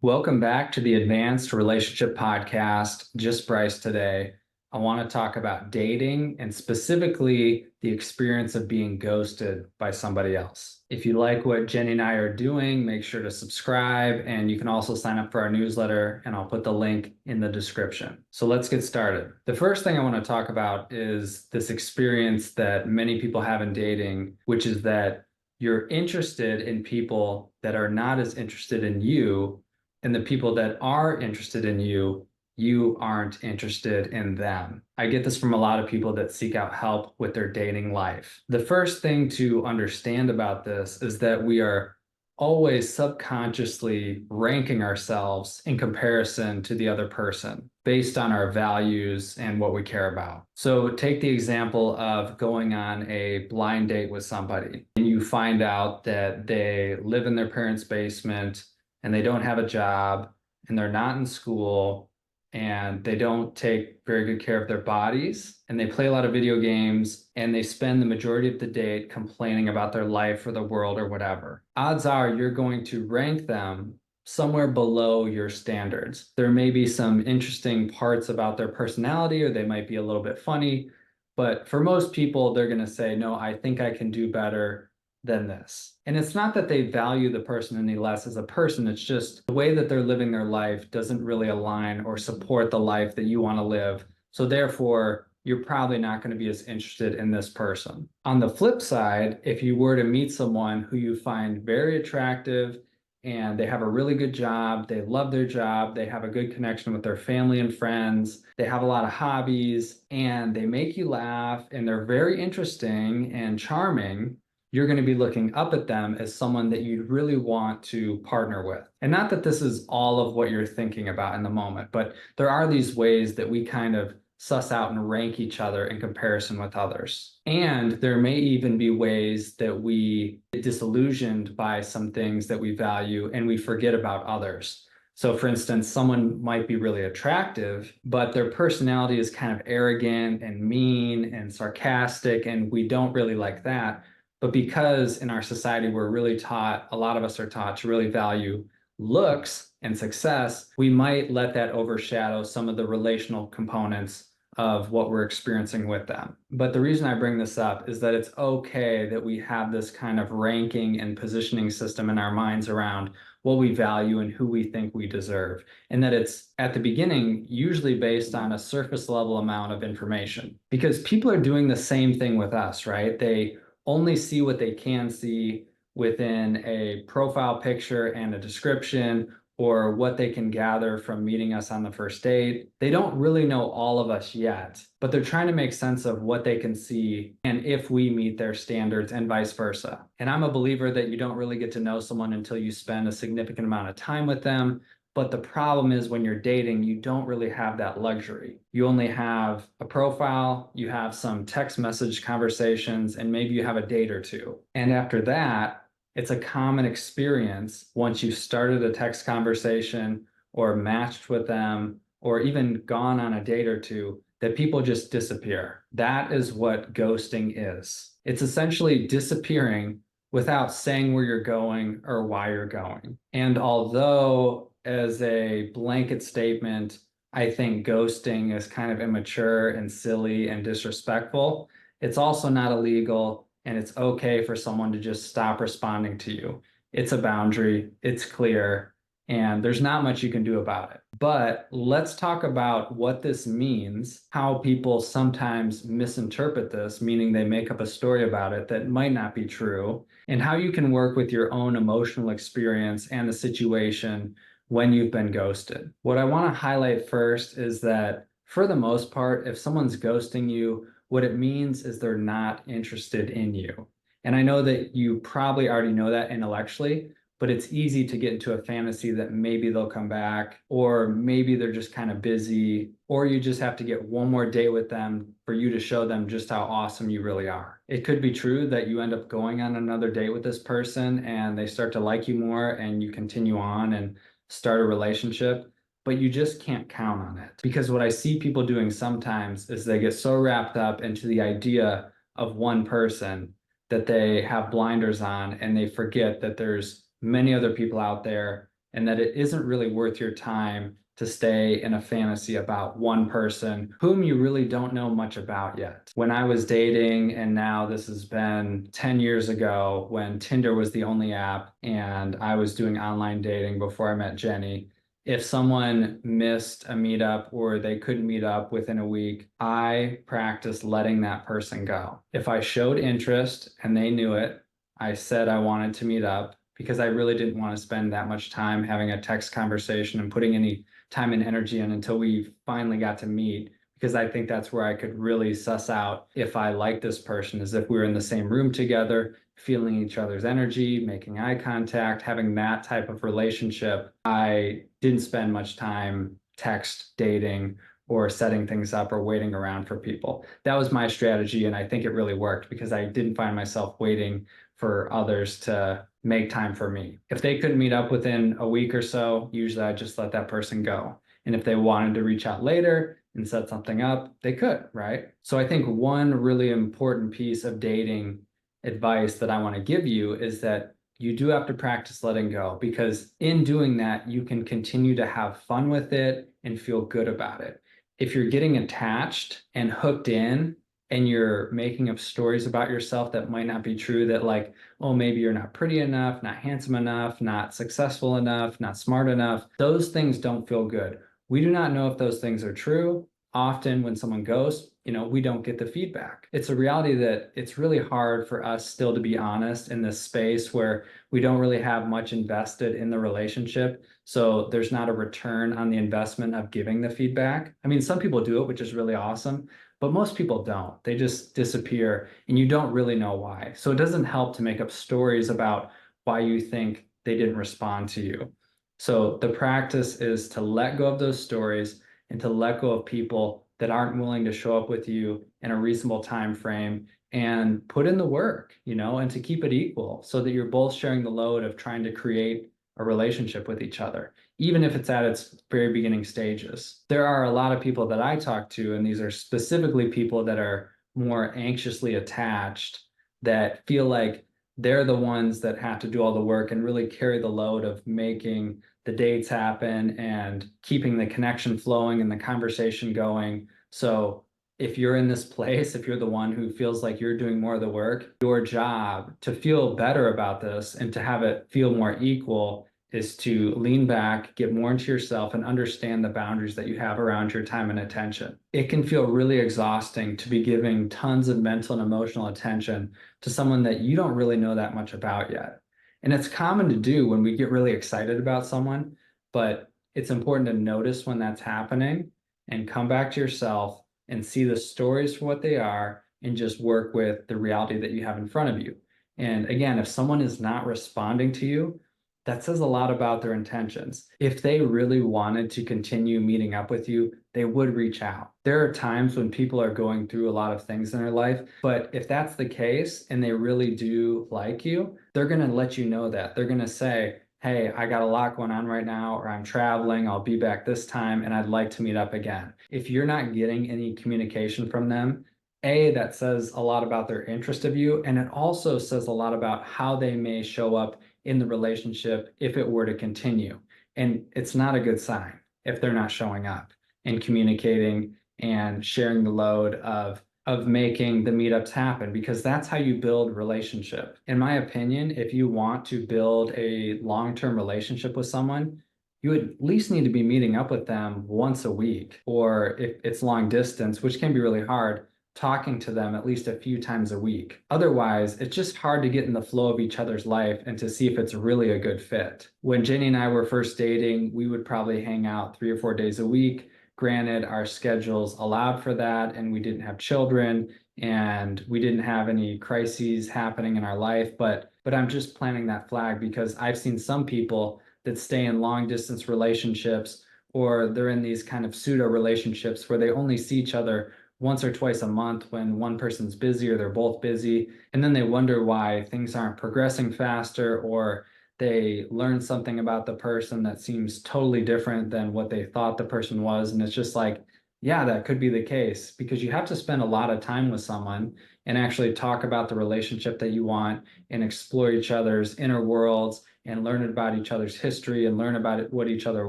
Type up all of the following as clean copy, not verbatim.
Welcome back to the Advanced Relationship Podcast. Just Bryce today. I want to talk about dating and specifically the experience of being ghosted by somebody else. If you like what Jenny and I are doing, make sure to subscribe, and you can also sign up for our newsletter, and I'll put the link in the description. So let's get started. The first thing I want to talk about is this experience that many people have in dating, which is that you're interested in people that are not as interested in you, and the people that are interested in you, you aren't interested in them. I get this from a lot of people that seek out help with their dating life. The first thing to understand about this is that we are always subconsciously ranking ourselves in comparison to the other person based on our values and what we care about. So take the example of going on a blind date with somebody and you find out that they live in their parents' basement and they don't have a job and they're not in school and they don't take very good care of their bodies and they play a lot of video games and they spend the majority of the date complaining about their life or the world or whatever. Odds are you're going to rank them somewhere below your standards. There may be some interesting parts about their personality or they might be a little bit funny, but for most people, they're going to say, no, I think I can do better than this. And it's not that they value the person any less as a person, it's just the way that they're living their life doesn't really align or support the life that you want to live. So therefore, you're probably not going to be as interested in this person. On the flip side, if you were to meet someone who you find very attractive and they have a really good job, they love their job, they have a good connection with their family and friends, they have a lot of hobbies, and they make you laugh, and they're very interesting and charming, you're going to be looking up at them as someone that you'd really want to partner with. And not that this is all of what you're thinking about in the moment, but there are these ways that we kind of suss out and rank each other in comparison with others. And there may even be ways that we get disillusioned by some things that we value and we forget about others. So for instance, someone might be really attractive, but their personality is kind of arrogant and mean and sarcastic, and we don't really like that. But because in our society, we're really taught, a lot of us are taught to really value looks and success, we might let that overshadow some of the relational components of what we're experiencing with them. But the reason I bring this up is that it's okay that we have this kind of ranking and positioning system in our minds around what we value and who we think we deserve. And that it's at the beginning usually based on a surface level amount of information. Because people are doing the same thing with us, right? They only see what they can see within a profile picture and a description, or what they can gather from meeting us on the first date. They don't really know all of us yet, but they're trying to make sense of what they can see and if we meet their standards and vice versa. And I'm a believer that you don't really get to know someone until you spend a significant amount of time with them. But the problem is when you're dating, you don't really have that luxury. You only have a profile, you have some text message conversations, and maybe you have a date or two. And after that, it's a common experience once you've started a text conversation or matched with them or even gone on a date or two that people just disappear. That is what ghosting is. It's essentially disappearing without saying where you're going or why you're going. And although as a blanket statement, I think ghosting is kind of immature and silly and disrespectful, it's also not illegal, and it's okay for someone to just stop responding to you. It's a boundary, it's clear, and there's not much you can do about it. But let's talk about what this means, how people sometimes misinterpret this, meaning they make up a story about it that might not be true, and how you can work with your own emotional experience and the situation when you've been ghosted. What I want to highlight first is that for the most part, if someone's ghosting you, what it means is they're not interested in you. And I know that you probably already know that intellectually, but it's easy to get into a fantasy that maybe they'll come back, or maybe they're just kind of busy, or you just have to get one more date with them for you to show them just how awesome you really are. It could be true that you end up going on another date with this person and they start to like you more and you continue on and start a relationship, but you just can't count on it. Because what I see people doing sometimes is they get so wrapped up into the idea of one person that they have blinders on and they forget that there's many other people out there and that it isn't really worth your time to stay in a fantasy about one person whom you really don't know much about yet. When I was dating, and now this has been 10 years ago when Tinder was the only app and I was doing online dating before I met Jenny, if someone missed a meetup or they couldn't meet up within a week, I practiced letting that person go. If I showed interest and they knew it, I said I wanted to meet up because I really didn't want to spend that much time having a text conversation and putting any time and energy in until we finally got to meet, because I think that's where I could really suss out if I like this person, is if we were in the same room together, feeling each other's energy, making eye contact, having that type of relationship. I didn't spend much time text dating or setting things up or waiting around for people. That was my strategy, and I think it really worked because I didn't find myself waiting for others to make time for me. If they couldn't meet up within a week or so, usually I just let that person go. And if they wanted to reach out later and set something up, they could, right? So I think one really important piece of dating advice that I want to give you is that you do have to practice letting go, because in doing that, you can continue to have fun with it and feel good about it. If you're getting attached and hooked in, and you're making up stories about yourself that might not be true, that like, oh, maybe you're not pretty enough, not handsome enough, not successful enough, not smart enough, those things don't feel good. We do not know if those things are true. Often when someone goes, we don't get the feedback. It's a reality that it's really hard for us still to be honest in this space where we don't really have much invested in the relationship. So there's not a return on the investment of giving the feedback. I mean, some people do it, which is really awesome, but most people don't. They just disappear and you don't really know why. So it doesn't help to make up stories about why you think they didn't respond to you. So the practice is to let go of those stories and to let go of people that aren't willing to show up with you in a reasonable time frame, and put in the work, and to keep it equal so that you're both sharing the load of trying to create a relationship with each other, even if it's at its very beginning stages. There are a lot of people that I talk to, and these are specifically people that are more anxiously attached, that feel like they're the ones that have to do all the work and really carry the load of making the dates happen and keeping the connection flowing and the conversation going. So if you're in this place, if you're the one who feels like you're doing more of the work, your job to feel better about this and to have it feel more equal is to lean back, get more into yourself, and understand the boundaries that you have around your time and attention. It can feel really exhausting to be giving tons of mental and emotional attention to someone that you don't really know that much about yet. And it's common to do when we get really excited about someone, but it's important to notice when that's happening and come back to yourself and see the stories for what they are and just work with the reality that you have in front of you. And again, if someone is not responding to you, that says a lot about their intentions. If they really wanted to continue meeting up with you, they would reach out. There are times when people are going through a lot of things in their life, but if that's the case and they really do like you, they're going to let you know that. They're going to say, hey, I got a lot going on right now, or I'm traveling, I'll be back this time, and I'd like to meet up again. If you're not getting any communication from them, that says a lot about their interest of you, and it also says a lot about how they may show up in the relationship if it were to continue. And it's not a good sign if they're not showing up and communicating and sharing the load of making the meetups happen, because that's how you build relationship. In my opinion, if you want to build a long-term relationship with someone, you at least need to be meeting up with them once a week, or if it's long distance, which can be really hard, talking to them at least a few times a week. Otherwise, it's just hard to get in the flow of each other's life and to see if it's really a good fit. When Jenny and I were first dating, we would probably hang out 3 or 4 days a week. Granted, our schedules allowed for that, and we didn't have children, and we didn't have any crises happening in our life, but I'm just planting that flag because I've seen some people that stay in long distance relationships, or they're in these kind of pseudo relationships where they only see each other once or twice a month when one person's busy or they're both busy. And then they wonder why things aren't progressing faster, or they learn something about the person that seems totally different than what they thought the person was. And it's just like, yeah, that could be the case, because you have to spend a lot of time with someone and actually talk about the relationship that you want and explore each other's inner worlds and learn about each other's history and learn about what each other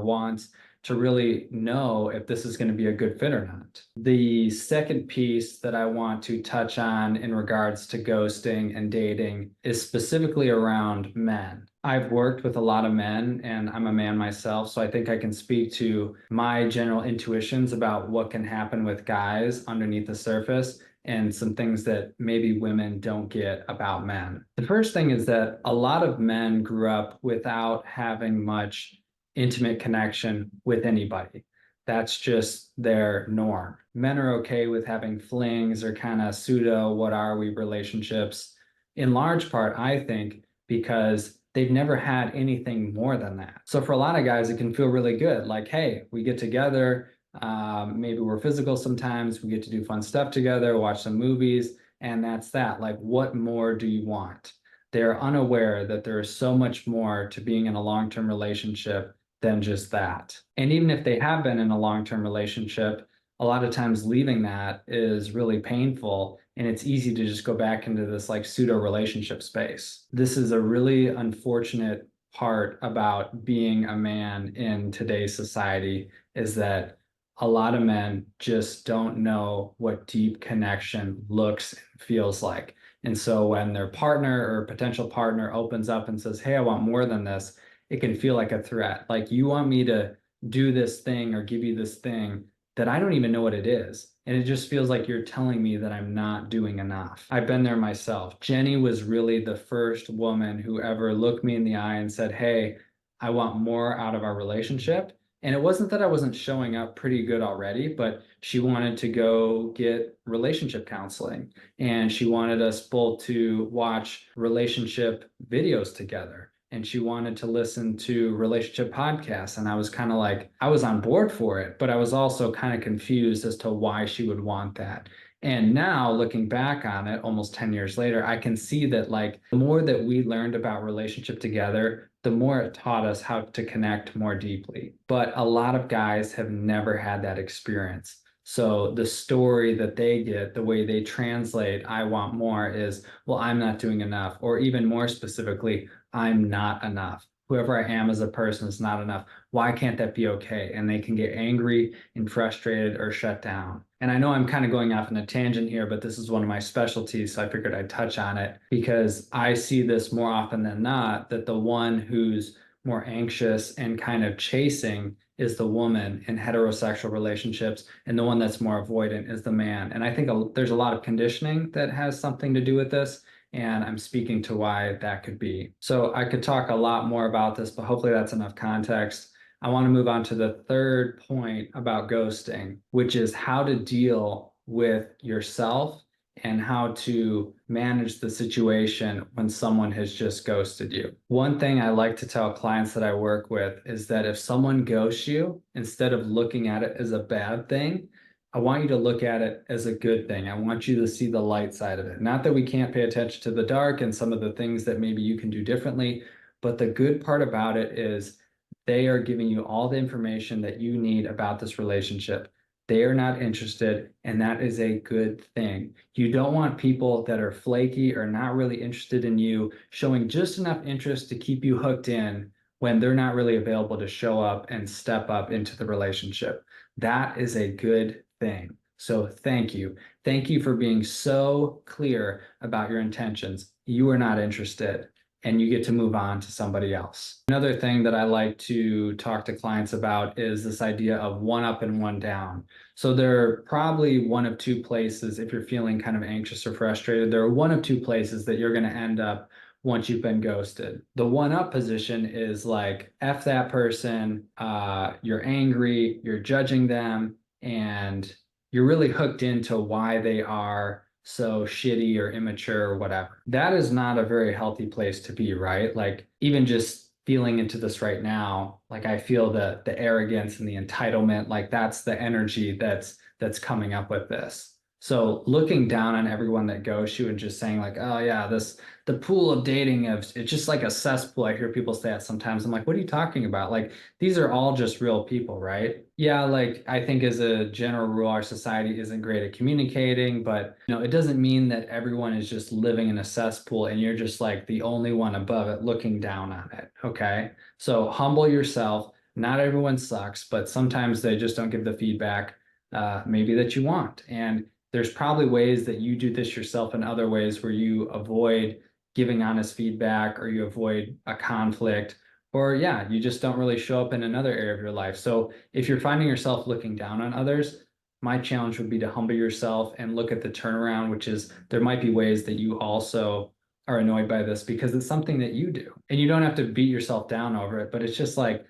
wants to really know if this is going to be a good fit or not. The second piece that I want to touch on in regards to ghosting and dating is specifically around men. I've worked with a lot of men and I'm a man myself, so I think I can speak to my general intuitions about what can happen with guys underneath the surface and some things that maybe women don't get about men. The first thing is that a lot of men grew up without having much intimate connection with anybody. That's just their norm. Men are okay with having flings or kind of pseudo what are we relationships, in large part, I think, because they've never had anything more than that. So for a lot of guys, it can feel really good. Like, hey, we get together, maybe we're physical sometimes, we get to do fun stuff together, watch some movies, and that's that. Like, what more do you want? They're unaware that there is so much more to being in a long-term relationship than just that. And even if they have been in a long-term relationship, a lot of times leaving that is really painful, and it's easy to just go back into this like pseudo relationship space. This is a really unfortunate part about being a man in today's society, is that a lot of men just don't know what deep connection looks and feels like. And so when their partner or potential partner opens up and says, hey, I want more than this, it can feel like a threat. Like, you want me to do this thing or give you this thing that I don't even know what it is. And it just feels like you're telling me that I'm not doing enough. I've been there myself. Jenny was really the first woman who ever looked me in the eye and said, hey, I want more out of our relationship. And it wasn't that I wasn't showing up pretty good already, but she wanted to go get relationship counseling. And she wanted us both to watch relationship videos together. And she wanted to listen to relationship podcasts. And I was kind of like, I was on board for it, but I was also kind of confused as to why she would want that. And now looking back on it, almost 10 years later, I can see that like the more that we learned about relationship together, the more it taught us how to connect more deeply. But a lot of guys have never had that experience. So the story that they get, the way they translate, I want more, is, well, I'm not doing enough. Or even more specifically, I'm not enough. Whoever I am as a person is not enough. Why can't that be okay? And they can get angry and frustrated or shut down. And I know I'm kind of going off on a tangent here, but this is one of my specialties, so I figured I'd touch on it because I see this more often than not, that the one who's more anxious and kind of chasing is the woman in heterosexual relationships, and the one that's more avoidant is the man. And I think there's a lot of conditioning that has something to do with this, and I'm speaking to why that could be. So I could talk a lot more about this, but hopefully that's enough context. I want to move on to the third point about ghosting, which is how to deal with yourself and how to manage the situation when someone has just ghosted you. One thing I like to tell clients that I work with is that if someone ghosts you, instead of looking at it as a bad thing, I want you to look at it as a good thing. I want you to see the light side of it. Not that we can't pay attention to the dark and some of the things that maybe you can do differently, but the good part about it is they are giving you all the information that you need about this relationship. They are not interested, and that is a good thing. You don't want people that are flaky or not really interested in you showing just enough interest to keep you hooked in when they're not really available to show up and step up into the relationship. That is a good thing. So thank you. Thank you for being so clear about your intentions. You are not interested, and you get to move on to somebody else. Another thing that I like to talk to clients about is this idea of one up and one down. So there are probably one of two places, if you're feeling kind of anxious or frustrated, there are one of two places that you're going to end up once you've been ghosted. The one up position is like, F that person, you're angry, you're judging them, and you're really hooked into why they are so shitty or immature or whatever. That is not a very healthy place to be, right? Like, even just feeling into this right now, like I feel the arrogance and the entitlement, like that's the energy that's coming up with this. So looking down on everyone that ghosts you and just saying like, oh yeah, the pool of dating of it's just like a cesspool. I hear people say that sometimes. I'm like, what are you talking about? Like these are all just real people, right? Yeah, like I think as a general rule, our society isn't great at communicating, but it doesn't mean that everyone is just living in a cesspool and you're just like the only one above it looking down on it. Okay. So humble yourself. Not everyone sucks, but sometimes they just don't give the feedback maybe that you want. And there's probably ways that you do this yourself and other ways where you avoid giving honest feedback or you avoid a conflict or yeah, you just don't really show up in another area of your life. So if you're finding yourself looking down on others, my challenge would be to humble yourself and look at the turnaround, which is there might be ways that you also are annoyed by this because it's something that you do. And you don't have to beat yourself down over it, but it's just like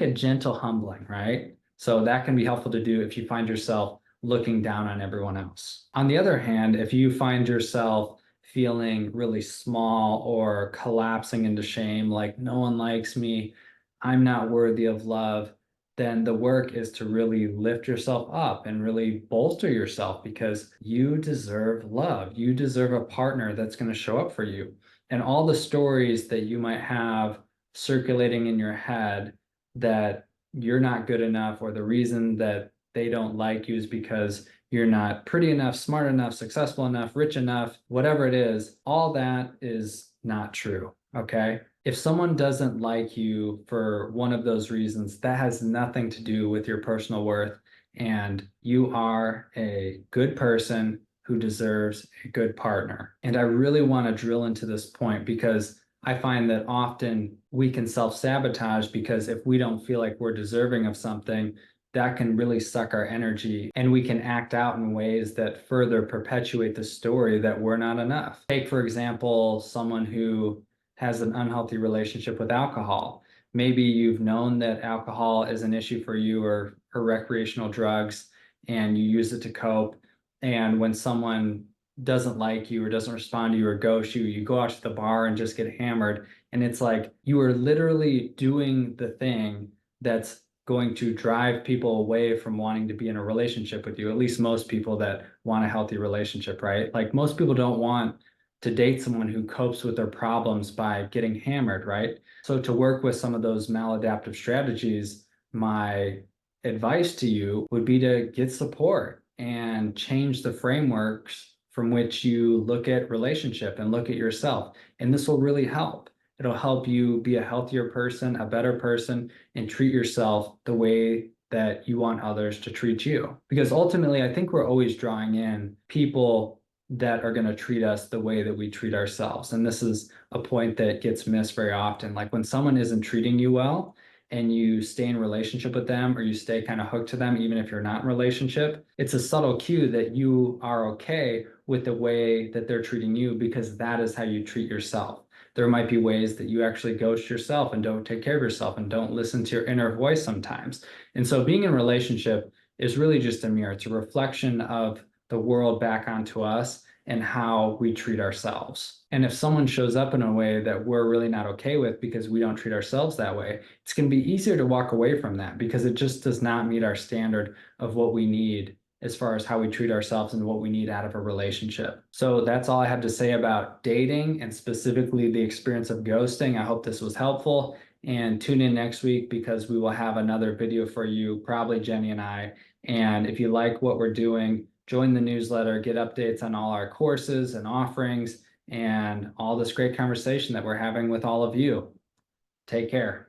a gentle humbling, right? So that can be helpful to do if you find yourself looking down on everyone else. On the other hand, if you find yourself feeling really small or collapsing into shame, like no one likes me, I'm not worthy of love, then the work is to really lift yourself up and really bolster yourself because you deserve love. You deserve a partner that's going to show up for you. And all the stories that you might have circulating in your head that you're not good enough or the reason that they don't like you is because you're not pretty enough, smart enough, successful enough, rich enough, whatever it is, all that is not true. Okay. If someone doesn't like you for one of those reasons, that has nothing to do with your personal worth. And you are a good person who deserves a good partner. And I really want to drill into this point because I find that often we can self-sabotage because if we don't feel like we're deserving of something, that can really suck our energy and we can act out in ways that further perpetuate the story that we're not enough. Take, for example, someone who has an unhealthy relationship with alcohol. Maybe you've known that alcohol is an issue for you or recreational drugs and you use it to cope. And when someone doesn't like you or doesn't respond to you or ghosts you, you go out to the bar and just get hammered. And it's like you are literally doing the thing that's going to drive people away from wanting to be in a relationship with you. At least most people that want a healthy relationship, right? Like most people don't want to date someone who copes with their problems by getting hammered, right? So to work with some of those maladaptive strategies, my advice to you would be to get support and change the frameworks from which you look at relationship and look at yourself. And this will really help. It'll help you be a healthier person, a better person, and treat yourself the way that you want others to treat you. Because ultimately, I think we're always drawing in people that are going to treat us the way that we treat ourselves. And this is a point that gets missed very often. Like when someone isn't treating you well and you stay in relationship with them or you stay kind of hooked to them, even if you're not in relationship, it's a subtle cue that you are okay with the way that they're treating you because that is how you treat yourself. There might be ways that you actually ghost yourself and don't take care of yourself and don't listen to your inner voice sometimes. And so being in a relationship is really just a mirror. It's a reflection of the world back onto us and how we treat ourselves. And if someone shows up in a way that we're really not okay with because we don't treat ourselves that way, it's going to be easier to walk away from that because it just does not meet our standard of what we need as far as how we treat ourselves and what we need out of a relationship. So that's all I have to say about dating and specifically the experience of ghosting. I hope this was helpful and tune in next week because we will have another video for you, probably Jenny and I. And if you like what we're doing, join the newsletter, get updates on all our courses and offerings and all this great conversation that we're having with all of you. Take care.